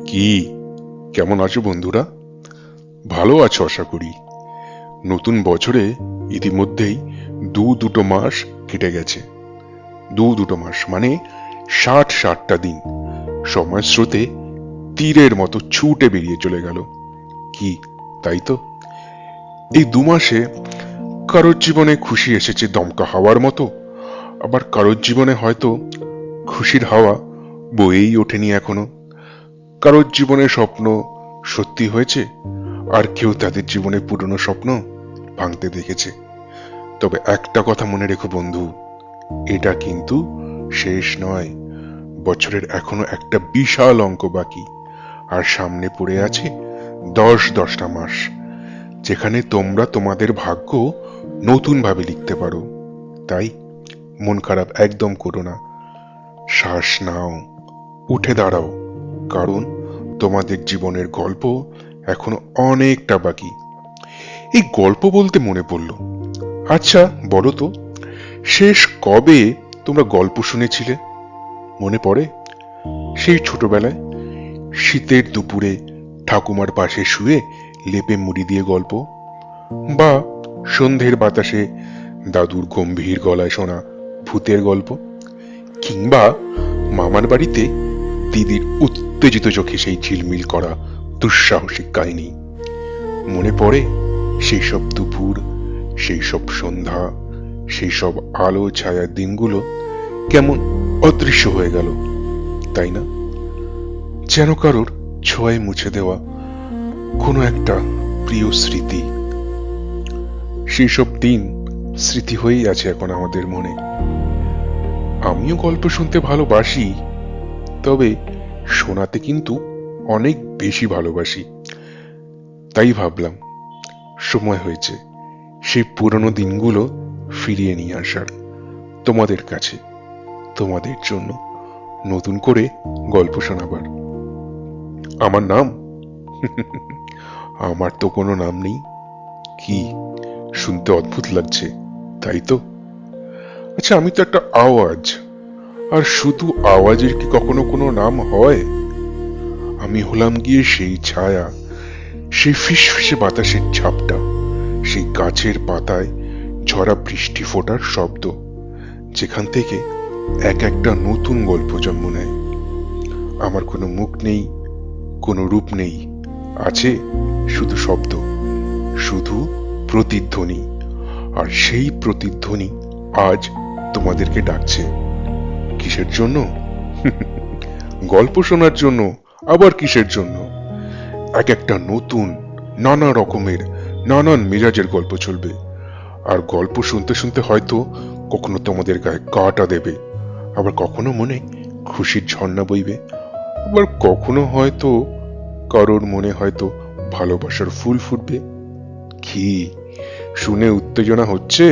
কি, কেমন আছো বন্ধুরা? ভালো আছো আশা করি। নতুন বছরে ইতিমধ্যেই দুটো মাস কেটে গেছে। দুটো মাস মানে 60টা দিন সময় স্রোতে তীরের মতো ছুটে বেরিয়ে চলে গেল। কি, তাই তো? এই 2 মাসে কারোর জীবনে খুশি এসেছে দমকা হাওয়ার মতো, আবার কারোর জীবনে হয়তো খুশির হাওয়া বয়েই ওঠেনি এখনো। কারোর জীবনের স্বপ্ন সত্যি হয়েছে, আর কেউ তাদের জীবনে পুরনো স্বপ্ন ভাঙতে দেখেছে। তবে একটা কথা মনে রেখো বন্ধু, এটা কিন্তু শেষ নয়। বছরের এখনো একটা বিশাল অঙ্ক বাকি, আর সামনে পড়ে আছে 10টা মাস, যেখানে তোমরা তোমাদের ভাগ্য নতুন ভাবে লিখতে পারো। তাই মন খারাপ একদম করো না, শ্বাস নাও, উঠে দাঁড়াও, কারণ তোমাদের জীবনের গল্প এখনো অনেকটা বাকি। এই গল্প বলতে মনে পড়ল, আচ্ছা বলো তো, শেষ কবে তোমরা গল্প শুনেছিলে? মনে পড়ে সেই ছোটবেলায় শীতের দুপুরে ঠাকুমার পাশে শুয়ে লেপে মুড়ি দিয়ে গল্প, বা সন্ধ্যের বাতাসে দাদুর গম্ভীর গলায় শোনা ভূতের গল্প, কিংবা মামার বাড়িতে দিদির উত্তেজিত চোখে সেই ঝিলমিল করা দুঃসাহসিক কাহিনী? মনে পড়ে সেই সব দুপুর, সেই সব সন্ধ্যা, সেই সব আলো ছায়ার দিনগুলো কেমন অদৃশ্য হয়ে গেল, তাই না? যেন কারোর ছোঁয়ায় মুছে দেওয়া কোনো একটা প্রিয় স্মৃতি। সেই সব দিন স্মৃতি হয়েই আছে এখন আমাদের মনে। আমিও গল্প শুনতে ভালোবাসি, তবে শোনাতে কিন্তু অনেক বেশি ভালোবাসি। তাই ভাবলাম সময় হয়েছে সেই পুরনো দিনগুলো ফিরিয়ে নিয়ে আসার, তোমাদের কাছে, তোমাদের জন্য নতুন করে গল্প শোনাবার। আমার নাম আমার তো কোনো নাম নেই। কি, শুনতে অদ্ভুত লাগছে, তাই তো? আচ্ছা, আমি তো একটা আওয়াজ, আর শুধু আওয়াজের কি কখনো কোনো নাম হয়? আমি হলাম গিয়ে সেই ছায়া, সেই ফিসফিসে বাতাসের ঝাপটা, সেই গাছের পাতায় ঝরা বৃষ্টি ফোটার শব্দ, যেখান থেকে এক একটা নতুন গল্প জন্ম নেয়। আমার কোনো মুখ নেই, কোনো রূপ নেই, আছে শুধু শব্দ, শুধু প্রতিধ্বনি। আর সেই প্রতিধ্বনি আজ তোমাদেরকে ডাকছে। কিসের জন্য? গল্প শোনার জন্য। আবার কিসের জন্য? এক একটা নতুন, নানা রকমের, নানান মেজাজের গল্প চলবে। আর গল্প শুনতে শুনতে হয়তো কখনো তোমাদের গায়ে কাঁটা দেবে, আবার কখনো মনে খুশির ঝর্ণা বইবে, আবার কখনো হয়তো কারোর মনে হয়তো ভালোবাসার ফুল ফুটবে। কি, শুনে উত্তেজনা হচ্ছে?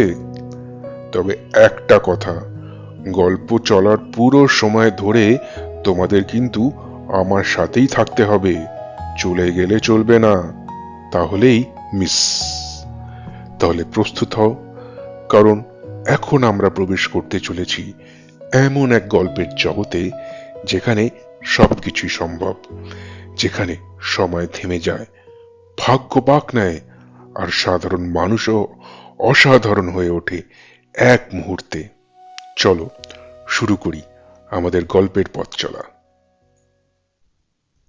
তবে একটা কথা, গল্প চলার পুরো সময় ধরে তোমাদের কিন্তু আমার সাথেই থাকতে হবে। চলে গেলে চলবে না, তাহলেই মিস। তাহলে প্রস্তুত হও, কারণ এখন আমরা প্রবেশ করতে চলেছি এমন এক গল্পের জগতে যেখানে সবকিছুই সম্ভব, যেখানে সময় থেমে যায়, ভাগ্য বাঁক নেয়, আর সাধারণ মানুষও অসাধারণ হয়ে ওঠে এক মুহূর্তে। চলো শুরু করি আমাদের গল্পের পথ চলা।